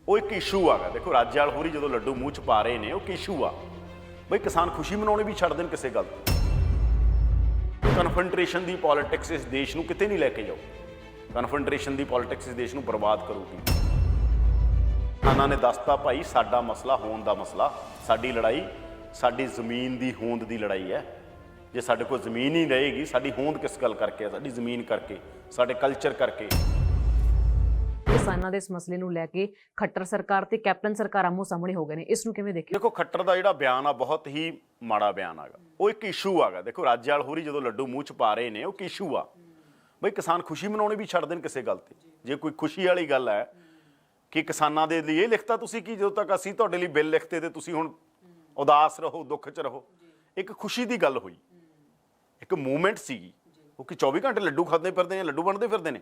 ਉਹ ਇੱਕ ਇਸ਼ੂ ਆਗਾ। ਦੇਖੋ ਰਾਜੇਵਾਲ ਹੋਰੀ ਜਦੋਂ ਲੱਡੂ ਮੂੰਹ 'ਚ ਪਾ ਰਹੇ ਨੇ, ਉਹ ਇੱਕ ਇਸ਼ੂ ਆ ਬਈ ਕਿਸਾਨ ਖੁਸ਼ੀ ਮਨਾਉਣੀ ਵੀ ਛੱਡ ਦੇਣ ਕਿਸੇ ਗੱਲ ਤੋਂ। ਕਨਫਰੰਟ੍ਰੇਸ਼ਨ ਦੀ ਪੋਲਿਟਿਕਸ ਇਸ ਦੇਸ਼ ਨੂੰ ਕਿਤੇ ਨਹੀਂ ਲੈ ਕੇ ਜਾਓ। ਕਨਫਰੰਟ੍ਰੇਸ਼ਨ ਦੀ ਪੋਲਿਟਿਕਸ ਇਸ ਦੇਸ਼ ਨੂੰ ਬਰਬਾਦ ਕਰੂਗੀ। ਕਿਸਾਨਾਂ ਨੇ ਦੱਸਤਾ ਭਾਈ ਸਾਡਾ ਮਸਲਾ ਹੋਂਦ ਦਾ ਮਸਲਾ, ਸਾਡੀ ਲੜਾਈ ਸਾਡੀ ਜ਼ਮੀਨ ਦੀ ਹੋਂਦ ਦੀ ਲੜਾਈ ਹੈ। ਜੇ ਸਾਡੇ ਕੋਲ ਜ਼ਮੀਨ ਹੀ ਰਹੇਗੀ, ਸਾਡੀ ਹੋਂਦ ਕਿਸ ਗੱਲ ਕਰਕੇ ਹੈ? ਸਾਡੀ ਜ਼ਮੀਨ ਕਰਕੇ, ਸਾਡੇ ਕਲਚਰ ਕਰਕੇ। ਕਿਸਾਨਾਂ ਦੇ ਇਸ ਮਸਲੇ ਨੂੰ ਲੈ ਕੇ ਖੱਟਰ ਸਰਕਾਰ ਤੇ ਕੈਪਟਨ ਸਰਕਾਰ ਆਮੋ ਸਾਹਮਣੇ ਹੋ ਗਏ ਨੇ, ਇਸ ਨੂੰ ਕਿਵੇਂ ਦੇਖਦੇ? ਦੇਖੋ ਖੱਟਰ ਦਾ ਜਿਹੜਾ ਬਿਆਨ ਆ ਬਹੁਤ ਹੀ ਮਾੜਾ ਬਿਆਨ ਆਗਾ। ਉਹ ਇੱਕ ਇਸ਼ੂ ਆਗਾ। ਦੇਖੋ ਰਾਜੇਵਾਲ ਹੋਰੀ ਜਦੋਂ ਲੱਡੂ ਮੂੰਹ 'ਚ ਪਾ ਰਹੇ ਨੇ, ਉਹ ਇੱਕ ਇਸ਼ੂ ਆ ਬਈ ਕਿਸਾਨ ਖੁਸ਼ੀ ਮਨਾਉਣੀ ਵੀ ਛੱਡ ਦੇਣ ਕਿਸੇ ਗੱਲ ਤੇ। ਜੇ ਕੋਈ ਖੁਸ਼ੀ ਵਾਲੀ ਗੱਲ ਹੈ ਕਿ ਕਿਸਾਨਾਂ ਦੇ ਲਈ ਇਹ ਲਿਖਤਾ ਤੁਸੀਂ ਕਿ ਜਦੋਂ ਤੱਕ ਅਸੀਂ ਤੁਹਾਡੇ ਲਈ ਬਿੱਲ ਲਿਖਤੇ ਤੇ ਤੁਸੀਂ ਹੁਣ ਉਦਾਸ ਰਹੋ, ਦੁੱਖ 'ਚ ਰਹੋ। ਇੱਕ ਖੁਸ਼ੀ ਦੀ ਗੱਲ ਹੋਈ, ਇੱਕ ਮੂਵਮੈਂਟ ਸੀਗੀ। ਉਹ ਕਿ 24 ਘੰਟੇ ਲੱਡੂ ਖਾਂਦੇ ਫਿਰਦੇ ਨੇ, ਲੱਡੂ ਬਣਦੇ ਫਿਰਦੇ ਨੇ।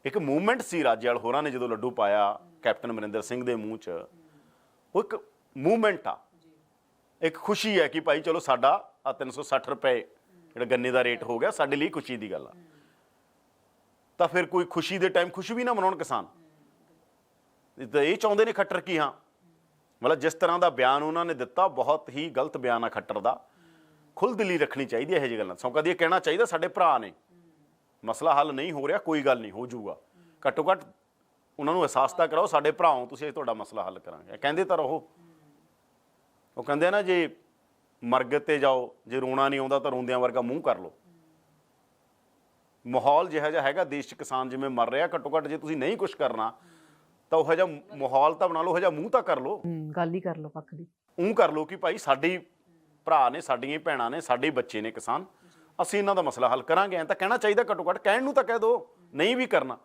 ਇੱਕ ਮੂਵਮੈਂਟ ਸੀ ਰਾਜੇਵਾਲ ਹੋਰਾਂ ਨੇ ਜਦੋਂ ਲੱਡੂ ਪਾਇਆ ਕੈਪਟਨ ਅਮਰਿੰਦਰ ਸਿੰਘ ਦੇ ਮੂੰਹ 'ਚ। ਉਹ ਇੱਕ ਮੂਵਮੈਂਟ ਆ, ਇੱਕ ਖੁਸ਼ੀ ਹੈ ਕਿ ਭਾਈ ਚਲੋ ਸਾਡਾ ਆ 360 ਰੁਪਏ ਜਿਹੜਾ ਗੰਨੇ ਦਾ ਰੇਟ ਹੋ ਗਿਆ, ਸਾਡੇ ਲਈ ਖੁਸ਼ੀ ਦੀ ਗੱਲ ਆ। ਤਾਂ ਫਿਰ ਕੋਈ ਖੁਸ਼ੀ ਦੇ ਟਾਈਮ ਖੁਸ਼ੀ ਵੀ ਨਾ ਮਨਾਉਣ ਕਿਸਾਨ। ਤਾਂ ਇਹ ਚਾਹੁੰਦੇ ਨੇ ਖੱਟਰ ਕੀ? ਹਾਂ, ਮਤਲਬ ਜਿਸ ਤਰ੍ਹਾਂ ਦਾ ਬਿਆਨ ਉਹਨਾਂ ਨੇ ਦਿੱਤਾ, ਬਹੁਤ ਹੀ ਗਲਤ ਬਿਆਨ ਆ ਖੱਟਰ ਦਾ। ਖੁੱਲ੍ਹਦਿਲੀ ਰੱਖਣੀ ਚਾਹੀਦੀ ਹੈ ਇਹੋ ਜਿਹੀ ਗੱਲਾਂ। ਸੌਂਕਾ ਦੀ ਇਹ ਕਹਿਣਾ ਚਾਹੀਦਾ ਸਾਡੇ ਭਰਾ ਨੇ, ਮਸਲਾ ਹੱਲ ਨਹੀਂ ਹੋ ਰਿਹਾ, ਕੋਈ ਗੱਲ ਨਹੀਂ, ਹੋ ਜਾਊਗਾ। ਘੱਟੋ ਘੱਟ ਉਹਨਾਂ ਨੂੰ ਅਹਿਸਾਸ ਤਾਂ ਕਰਾਓ ਸਾਡੇ ਭਰਾਓ, ਤੁਸੀਂ ਤੁਹਾਡਾ ਮਸਲਾ ਹੱਲ ਕਰਾਂਗੇ। ਕਹਿੰਦੇ ਤਾਂ ਰਹੋ। ਉਹ ਕਹਿੰਦੇ ਆ ਨਾ, ਜੇ ਮਰਗ ਤੇ ਜਾਓ, ਜੇ ਰੋਣਾ ਨਹੀਂ ਆਉਂਦਾ ਤਾਂ ਰੋਂਦਿਆਂ ਵਰਗਾ ਮੂੰਹ ਕਰ ਲਓ। ਮਾਹੌਲ ਜਿਹੋ ਜਿਹਾ ਹੈਗਾ ਦੇਸ਼ 'ਚ, ਕਿਸਾਨ ਜਿਵੇਂ ਮਰ ਰਿਹਾ, ਘੱਟੋ ਘੱਟ ਜੇ ਤੁਸੀਂ ਨਹੀਂ ਕੁਛ ਕਰਨਾ ਤਾਂ ਉਹੋ ਜਿਹਾ ਮਾਹੌਲ ਤਾਂ ਬਣਾ ਲਓ, ਉਹੋ ਜਿਹਾ ਮੂੰਹ ਤਾਂ ਕਰ ਲਓ। ਗੱਲ ਹੀ ਕਰ ਲਓ ਪੱਖ ਦੀ। ਕਰ ਲਓ ਕਿ ਭਾਈ ਸਾਡੇ ਭਰਾ ਨੇ, ਸਾਡੀਆਂ ਭੈਣਾਂ ਨੇ, ਸਾਡੇ ਬੱਚੇ ਨੇ ਕਿਸਾਨ, ਅਸੀਂ ਇਹਨਾਂ ਦਾ ਮਸਲਾ ਹੱਲ ਕਰਾਂਗੇ। ਐਂ ਤਾਂ ਕਹਿਣਾ ਚਾਹੀਦਾ ਘੱਟੋ ਘੱਟ। ਕਹਿਣ ਨੂੰ ਤਾਂ ਕਹਿ ਦਿਓ, ਨਹੀਂ ਵੀ ਕਰਨਾ।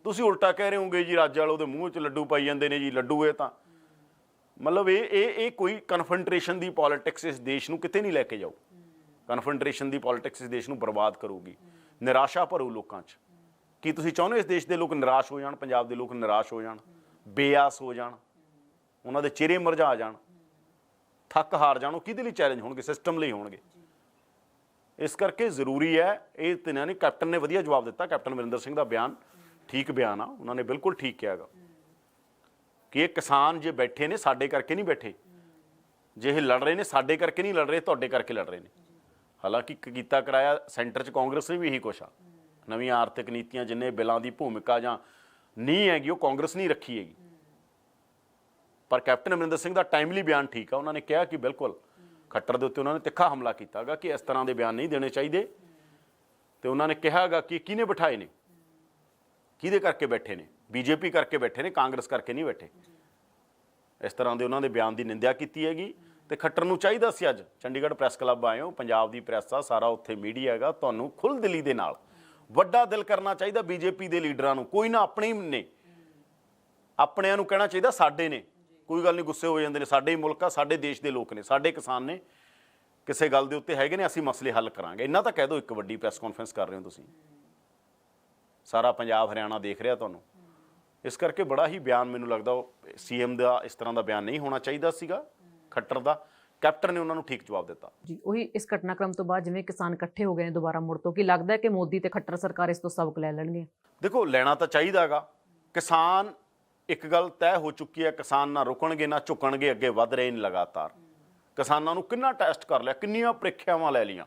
ਤੁਸੀਂ ਉਲਟਾ ਕਹਿ ਰਹੇ ਹੋਗੇ ਜੀ ਰਾਜੇਵਾਲ ਉਹਦੇ ਮੂੰਹ 'ਚ ਲੱਡੂ ਪਾਈ ਜਾਂਦੇ ਨੇ ਜੀ, ਲੱਡੂ। ਇਹ ਤਾਂ ਮਤਲਬ ਇਹ ਕੋਈ ਕਨਫਰੰਟ੍ਰੇਸ਼ਨ ਦੀ ਪੋਲਿਟਿਕਸ ਇਸ ਦੇਸ਼ ਨੂੰ ਕਿਤੇ ਨਹੀਂ ਲੈ ਕੇ ਜਾਓ। ਕਨਫਰੰਟ੍ਰੇਸ਼ਨ ਦੀ ਪੋਲਿਟਿਕਸ ਇਸ ਦੇਸ਼ ਨੂੰ ਬਰਬਾਦ ਕਰੂਗੀ, ਨਿਰਾਸ਼ਾ ਭਰੂ ਲੋਕਾਂ 'ਚ। ਕੀ ਤੁਸੀਂ ਚਾਹੁੰਦੇ ਹੋ ਇਸ ਦੇਸ਼ ਦੇ ਲੋਕ ਨਿਰਾਸ਼ ਹੋ ਜਾਣ, ਪੰਜਾਬ ਦੇ ਲੋਕ ਨਿਰਾਸ਼ ਹੋ ਜਾਣ, ਬੇਆਸ ਹੋ ਜਾਣ, ਉਹਨਾਂ ਦੇ ਚਿਹਰੇ ਮੁਰਝਾ ਜਾਣ, ਥੱਕ ਹਾਰ ਜਾਣ? ਉਹ ਕਿਹਦੇ ਲਈ ਚੈਲੰਜ ਹੋਣਗੇ? ਸਿਸਟਮ ਲਈ ਹੋਣਗੇ। ਇਸ ਕਰਕੇ ਜ਼ਰੂਰੀ ਹੈ ਇਹ ਤਿੰਨਾਂ ਨੇ। ਕੈਪਟਨ ਨੇ ਵਧੀਆ ਜਵਾਬ ਦਿੱਤਾ। ਕੈਪਟਨ ਅਮਰਿੰਦਰ ਸਿੰਘ ਦਾ ਬਿਆਨ ਠੀਕ ਬਿਆਨ ਆ। ਉਹਨਾਂ ਨੇ ਬਿਲਕੁਲ ਠੀਕ ਕਿਹਾ ਗਾ ਕਿ ਇਹ ਕਿਸਾਨ ਜੇ ਬੈਠੇ ਨੇ ਸਾਡੇ ਕਰਕੇ ਨਹੀਂ ਬੈਠੇ, ਜੇ ਇਹ ਲੜ ਰਹੇ ਨੇ ਸਾਡੇ ਕਰਕੇ ਨਹੀਂ ਲੜ ਰਹੇ, ਤੁਹਾਡੇ ਕਰਕੇ ਲੜ ਰਹੇ ਨੇ। ਹਾਲਾਂਕਿ ਕੀਤਾ ਕਰਾਇਆ ਸੈਂਟਰ 'ਚ ਕਾਂਗਰਸ ਨੇ ਵੀ ਇਹੀ ਕੁਛ ਆ। ਨਵੀਆਂ ਆਰਥਿਕ ਨੀਤੀਆਂ, ਜਿੰਨੇ ਬਿੱਲਾਂ ਦੀ ਭੂਮਿਕਾ ਜਾਂ ਨਹੀਂ ਹੈਗੀ, ਉਹ ਕਾਂਗਰਸ ਨਹੀਂ ਰੱਖੀ ਹੈਗੀ। ਪਰ ਕੈਪਟਨ ਅਮਰਿੰਦਰ ਸਿੰਘ ਦਾ ਟਾਈਮਲੀ ਬਿਆਨ ਠੀਕ ਆ। ਉਹਨਾਂ ਨੇ ਕਿਹਾ ਕਿ ਬਿਲਕੁਲ ਖੱਟਰ ਦੇ ਉੱਤੇ ਉਹਨਾਂ ਨੇ ਤਿੱਖਾ ਹਮਲਾ ਕੀਤਾ ਗਾ ਕਿ ਇਸ ਤਰ੍ਹਾਂ ਦੇ ਬਿਆਨ ਨਹੀਂ ਦੇਣੇ ਚਾਹੀਦੇ। ਤੇ ਉਹਨਾਂ ਨੇ ਕਿਹਾ ਗਾ ਕਿ ਕਿਹਨੇ ਬਿਠਾਏ ਨੇ, ਕਿਹਦੇ ਕਰਕੇ ਬੈਠੇ ਨੇ? ਬੀਜੇਪੀ ਕਰਕੇ ਬੈਠੇ ਨੇ, ਕਾਂਗਰਸ ਕਰਕੇ ਨਹੀਂ ਬੈਠੇ। ਇਸ ਤਰ੍ਹਾਂ ਦੇ ਉਹਨਾਂ ਦੇ ਬਿਆਨ ਦੀ ਨਿੰਦਿਆ ਕੀਤੀ ਹੈਗੀ। ਤੇ ਖੱਟਰ ਨੂੰ ਚਾਹੀਦਾ ਸੀ, ਅੱਜ ਚੰਡੀਗੜ੍ਹ ਪ੍ਰੈਸ ਕਲੱਬ ਆਏ ਹੋ, ਪੰਜਾਬ ਦੀ ਪ੍ਰੈਸ ਆ, ਸਾਰਾ ਉੱਥੇ ਮੀਡੀਆ ਹੈਗਾ, ਤੁਹਾਨੂੰ ਖੁੱਲ੍ਹ ਦਿਲੀ ਦੇ ਨਾਲ ਵੱਡਾ ਦਿਲ ਕਰਨਾ ਚਾਹੀਦਾ ਬੀਜੇਪੀ ਦੇ ਲੀਡਰਾਂ ਨੂੰ। ਕੋਈ ਨਾ ਆਪਣੇ ਨੇ, ਆਪਣਿਆਂ ਨੂੰ ਕਹਿਣਾ ਚਾਹੀਦਾ ਸਾਡੇ ਨੇ। ਕੋਈ ਗੱਲ ਨਹੀਂ, ਗੁੱਸੇ ਹੋ ਜਾਂਦੇ ਨੇ, ਸਾਡੇ ਹੀ ਮੁਲਕ ਆ, ਸਾਡੇ ਦੇਸ਼ ਦੇ ਲੋਕ ਨੇ, ਸਾਡੇ ਕਿਸਾਨ ਨੇ, ਕਿਸੇ ਗੱਲ ਦੇ ਉੱਤੇ ਹੈਗੇ ਨੇ, ਅਸੀਂ ਮਸਲੇ ਹੱਲ ਕਰਾਂਗੇ। ਇੰਨਾ ਤਾਂ ਕਹਿ ਦਿਓ। ਇੱਕ ਵੱਡੀ ਪ੍ਰੈਸ ਕਾਨਫਰੰਸ ਕਰ ਰਹੇ ਹੋ ਤੁਸੀਂ, ਸਾਰਾ ਪੰਜਾਬ ਹਰਿਆਣਾ ਦੇਖ ਰਿਹਾ ਤੁਹਾਨੂੰ। ਇਸ ਕਰਕੇ ਬੜਾ ਹੀ ਬਿਆਨ, ਮੈਨੂੰ ਲੱਗਦਾ ਉਹ ਸੀਐਮ ਦਾ ਇਸ ਤਰ੍ਹਾਂ ਦਾ ਬਿਆਨ ਨਹੀਂ ਹੋਣਾ ਚਾਹੀਦਾ ਸੀਗਾ ਖੱਟਰ ਦਾ। ਕੈਪਟਨ ਨੇ ਉਹਨਾਂ ਨੂੰ ਠੀਕ ਜਵਾਬ ਦਿੱਤਾ ਜੀ। ਉਹੀ ਇਸ ਘਟਨਾਕ੍ਰਮ ਤੋਂ ਬਾਅਦ ਜਿਵੇਂ ਕਿਸਾਨ ਇਕੱਠੇ ਹੋ ਗਏ ਨੇ ਦੁਬਾਰਾ ਮੁੜ ਤੋਂ, ਕੀ ਲੱਗਦਾ ਕਿ ਮੋਦੀ ਤੇ ਖੱਟਰ ਸਰਕਾਰ ਇਸ ਤੋਂ ਸਬਕ ਲੈ ਲੈਣਗੇ? ਦੇਖੋ ਲੈਣਾ ਤਾਂ ਚਾਹੀਦਾ ਹੈਗਾ। ਕਿਸਾਨ, ਇੱਕ ਗੱਲ ਤੈਅ ਹੋ ਚੁੱਕੀ ਹੈ, ਕਿਸਾਨ ਨਾ ਰੁਕਣਗੇ ਨਾ ਝੁਕਣਗੇ, ਅੱਗੇ ਵੱਧ ਰਹੇ ਨੇ ਲਗਾਤਾਰ। ਕਿਸਾਨਾਂ ਨੂੰ ਕਿੰਨਾ ਟੈਸਟ ਕਰ ਲਿਆ, ਕਿੰਨੀਆਂ ਪ੍ਰੀਖਿਆਵਾਂ ਲੈ ਲਈਆਂ।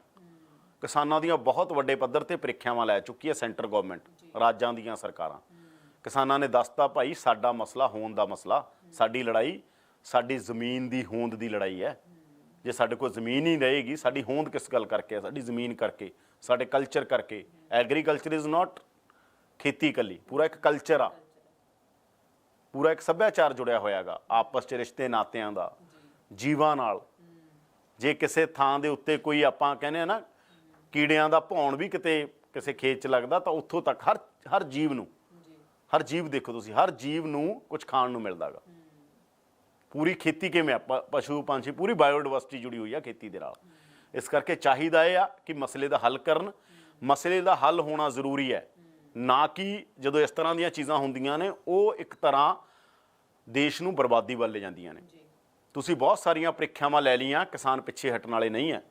ਕਿਸਾਨਾਂ ਦੀਆਂ ਬਹੁਤ ਵੱਡੇ ਪੱਧਰ ਤੇ ਪ੍ਰੀਖਿਆਵਾਂ ਲੈ ਚੁੱਕੀ ਹੈ ਸੈਂਟਰ ਗਵਰਨਮੈਂਟ, ਰਾਜਾਂ ਦੀਆਂ ਸਰਕਾਰਾਂ। ਕਿਸਾਨਾਂ ਨੇ ਦੱਸਤਾ ਭਾਈ ਸਾਡਾ ਮਸਲਾ ਹੋਂਦ ਦਾ ਮਸਲਾ, ਸਾਡੀ ਲੜਾਈ ਸਾਡੀ ਜ਼ਮੀਨ ਦੀ ਹੋਂਦ ਦੀ ਲੜਾਈ ਹੈ। ਜੇ ਸਾਡੇ ਕੋਲ ਜ਼ਮੀਨ ਹੀ ਰਹੇਗੀ, ਸਾਡੀ ਹੋਂਦ ਕਿਸ ਗੱਲ ਕਰਕੇ ਹੈ? ਸਾਡੀ ਜ਼ਮੀਨ ਕਰਕੇ, ਸਾਡੇ ਕਲਚਰ ਕਰਕੇ। ਐਗਰੀਕਲਚਰ ਇਜ਼ ਨਾਟ ਖੇਤੀ ਇਕੱਲੀ, ਪੂਰਾ ਇੱਕ ਕਲਚਰ ਆ, ਪੂਰਾ ਇੱਕ ਸੱਭਿਆਚਾਰ ਜੁੜਿਆ ਹੋਇਆ ਗਾ ਆਪਸ 'ਚ, ਰਿਸ਼ਤੇ ਨਾਤਿਆਂ ਦਾ, ਜੀਵਾਂ ਨਾਲ। ਜੇ ਕਿਸੇ ਥਾਂ ਦੇ ਉੱਤੇ ਕੋਈ, ਆਪਾਂ ਕਹਿੰਦੇ ਆ ਨਾ, ਕੀੜਿਆਂ ਦਾ ਭੌਣ ਵੀ ਕਿਤੇ ਕਿਸੇ ਖੇਤ 'ਚ ਲੱਗਦਾ, ਤਾਂ ਉੱਥੋਂ ਤੱਕ ਹਰ ਜੀਵ ਨੂੰ, ਹਰ ਜੀਵ ਦੇਖੋ ਤੁਸੀਂ, ਹਰ ਜੀਵ ਨੂੰ ਕੁਝ ਖਾਣ ਨੂੰ ਮਿਲਦਾ ਗਾ। ਪੂਰੀ ਖੇਤੀ ਕਿਵੇਂ ਆ, ਪਸ਼ੂ ਪੰਛੀ, ਪੂਰੀ ਬਾਇਓਡਾਇਵਰਸਿਟੀ ਜੁੜੀ ਹੋਈ ਆ ਖੇਤੀ ਦੇ ਨਾਲ। ਇਸ ਕਰਕੇ ਚਾਹੀਦਾ ਇਹ ਆ ਕਿ ਮਸਲੇ ਦਾ ਹੱਲ ਕਰਨ। ਮਸਲੇ ਦਾ ਹੱਲ ਹੋਣਾ ਜ਼ਰੂਰੀ ਹੈ, ਨਾ ਕਿ ਜਦੋਂ ਇਸ ਤਰ੍ਹਾਂ ਦੀਆਂ ਚੀਜ਼ਾਂ ਹੁੰਦੀਆਂ ਨੇ, ਉਹ ਇੱਕ ਤਰ੍ਹਾਂ ਦੇਸ਼ ਨੂੰ ਬਰਬਾਦੀ ਵੱਲ ਲੈ ਜਾਂਦੀਆਂ ਨੇ। ਤੁਸੀਂ ਬਹੁਤ ਸਾਰੀਆਂ ਪ੍ਰੀਖਿਆਵਾਂ ਲੈ ਲਈਆਂ, ਕਿਸਾਨ ਪਿੱਛੇ ਹਟਣ ਵਾਲੇ ਨਹੀਂ ਹੈ।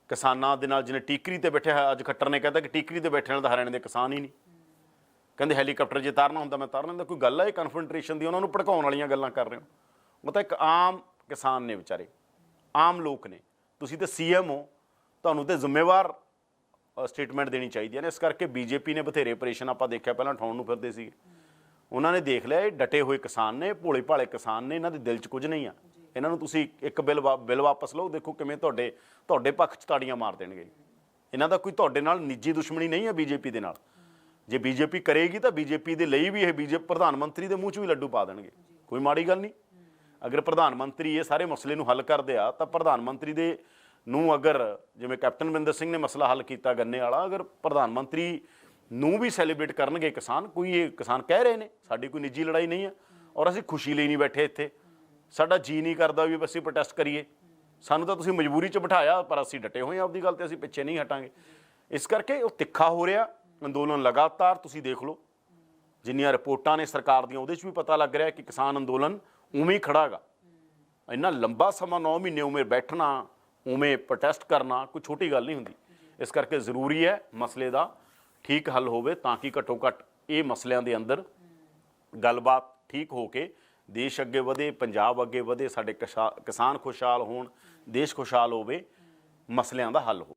ਕਿਸਾਨਾਂ ਦੇ ਨਾਲ ਜਿਹਨੇ ਟੀਕਰੀ ਤੇ ਬੈਠੇ, ਅੱਜ ਖੱਟਰ ਨੇ ਕਹਿੰਦਾ ਕਿ ਟੀਕਰੀ ਤੇ ਬੈਠੇ ਨਾਲ ਤਾਂ ਹਰਿਆਣੇ ਦੇ ਕਿਸਾਨ ਹੀ ਨਹੀਂ। ਕਹਿੰਦੇ ਹੈਲੀਕਾਪਟਰ ਜੇ ਤਾਰਨਾ ਹੁੰਦਾ ਮੈਂ ਤਾਰ ਲੈਂਦਾ। ਕੋਈ ਗੱਲ ਹੈ ਇਹ ਕਨਫਰੰਟ੍ਰੇਸ਼ਨ ਦੀ? ਉਹਨਾਂ ਨੂੰ ਭੜਕਾਉਣ ਵਾਲੀਆਂ ਗੱਲਾਂ ਕਰ ਰਹੇ ਹੋ। ਉਹ ਤਾਂ ਇੱਕ ਆਮ ਕਿਸਾਨ ਨੇ ਵਿਚਾਰੇ, ਆਮ ਲੋਕ ਨੇ। ਤੁਸੀਂ ਤਾਂ ਸੀਐਮ ਹੋ, ਤੁਹਾਨੂੰ ਤਾਂ ਜ਼ਿੰਮੇਵਾਰ ਸਟੇਟਮੈਂਟ ਦੇਣੀ ਚਾਹੀਦੀ ਹੈ ਨੇ। ਇਸ ਕਰਕੇ ਬੀਜੇਪੀ ਨੇ ਬਥੇਰੇ ਆਪਰੇਸ਼ਨ ਆਪਾਂ ਦੇਖਿਆ ਪਹਿਲਾਂ ਉਠਾਉਣ ਨੂੰ ਫਿਰਦੇ ਸੀਗੇ, ਉਹਨਾਂ ਨੇ ਦੇਖ ਲਿਆ ਇਹ ਡਟੇ ਹੋਏ ਕਿਸਾਨ ਨੇ, ਭੋਲੇ ਭਾਲੇ ਕਿਸਾਨ ਨੇ, ਇਹਨਾਂ ਦੇ ਦਿਲ 'ਚ ਕੁਝ ਨਹੀਂ ਆ। ਇਹਨਾਂ ਨੂੰ ਤੁਸੀਂ ਇੱਕ ਬਿੱਲ ਵਾਪਸ ਲਓ, ਦੇਖੋ ਕਿਵੇਂ ਤੁਹਾਡੇ ਪੱਖ 'ਚ ਤਾੜੀਆਂ ਮਾਰ ਦੇਣਗੇ। ਇਹਨਾਂ ਦਾ ਕੋਈ ਤੁਹਾਡੇ ਨਾਲ ਨਿੱਜੀ ਦੁਸ਼ਮਣੀ ਨਹੀਂ ਹੈ ਬੀਜੇਪੀ ਦੇ ਨਾਲ। ਜੇ ਬੀਜੇਪੀ ਕਰੇਗੀ ਤਾਂ ਬੀਜੇਪੀ ਦੇ ਲਈ ਵੀ ਇਹ ਬੀਜੇਪੀ ਪ੍ਰਧਾਨ ਮੰਤਰੀ ਦੇ ਮੂੰਹ 'ਚ ਵੀ ਲੱਡੂ ਪਾ ਦੇਣਗੇ, ਕੋਈ ਮਾੜੀ ਗੱਲ ਨਹੀਂ। ਅਗਰ ਪ੍ਰਧਾਨ ਮੰਤਰੀ ਇਹ ਸਾਰੇ ਮਸਲੇ ਨੂੰ ਹੱਲ ਕਰਦੇ ਆ ਤਾਂ ਪ੍ਰਧਾਨ ਮੰਤਰੀ ਦੇ ਨੂੰ, ਅਗਰ ਜਿਵੇਂ ਕੈਪਟਨ ਅਮਰਿੰਦਰ ਸਿੰਘ ਨੇ ਮਸਲਾ ਹੱਲ ਕੀਤਾ ਗੰਨੇ ਵਾਲਾ, ਅਗਰ ਪ੍ਰਧਾਨ ਮੰਤਰੀ ਨੂੰ ਵੀ ਸੈਲੀਬ੍ਰੇਟ ਕਰਨਗੇ ਕਿਸਾਨ, ਕੋਈ ਇਹ ਕਿਸਾਨ ਕਹਿ ਰਹੇ ਨੇ ਸਾਡੀ ਕੋਈ ਨਿੱਜੀ ਲੜਾਈ ਨਹੀਂ ਹੈ ਔਰ ਅਸੀਂ ਖੁਸ਼ੀ ਲਈ ਨਹੀਂ ਬੈਠੇ ਇੱਥੇ, ਸਾਡਾ ਜੀ ਨਹੀਂ ਕਰਦਾ ਵੀ ਅਸੀਂ ਪ੍ਰੋਟੈਸਟ ਕਰੀਏ, ਸਾਨੂੰ ਤਾਂ ਤੁਸੀਂ ਮਜਬੂਰੀ 'ਚ ਬਿਠਾਇਆ, ਪਰ ਅਸੀਂ ਡਟੇ ਹੋਏ ਹਾਂ ਆਪਦੀ ਗੱਲ ਤੇ, ਅਸੀਂ ਪਿੱਛੇ ਨਹੀਂ ਹਟਾਂਗੇ। ਇਸ ਕਰਕੇ ਉਹ ਤਿੱਖਾ ਹੋ ਰਿਹਾ ਅੰਦੋਲਨ ਲਗਾਤਾਰ। ਤੁਸੀਂ ਦੇਖ ਲਓ ਜਿੰਨੀਆਂ ਰਿਪੋਰਟਾਂ ਨੇ ਸਰਕਾਰ ਦੀਆਂ, ਉਹਦੇ 'ਚ ਵੀ ਪਤਾ ਲੱਗ ਰਿਹਾ ਕਿ ਕਿਸਾਨ ਅੰਦੋਲਨ ਉਵੇਂ ਹੀ ਖੜਾ ਗਾ। ਇੰਨਾ ਲੰਬਾ ਸਮਾਂ 9 ਮਹੀਨੇ ਉਵੇਂ ਬੈਠਣਾ, ਉਵੇਂ ਪ੍ਰੋਟੈਸਟ ਕਰਨਾ ਕੋਈ ਛੋਟੀ ਗੱਲ ਨਹੀਂ ਹੁੰਦੀ। ਇਸ ਕਰਕੇ ਜ਼ਰੂਰੀ ਹੈ ਮਸਲੇ ਦਾ ਠੀਕ ਹੱਲ ਹੋਵੇ, ਤਾਂ ਕਿ ਘੱਟੋ ਘੱਟ ਇਹ ਮਸਲਿਆਂ ਦੇ ਅੰਦਰ ਗੱਲਬਾਤ ਠੀਕ ਹੋ ਕੇ ਦੇਸ਼ ਅੱਗੇ ਵਧੇ, ਪੰਜਾਬ ਅੱਗੇ ਵਧੇ, ਸਾਡੇ ਕਿਸਾਨ ਖੁਸ਼ਹਾਲ ਹੋਣ, ਦੇਸ਼ ਖੁਸ਼ਹਾਲ ਹੋਵੇ, ਮਸਲਿਆਂ ਦਾ ਹੱਲ ਹੋ।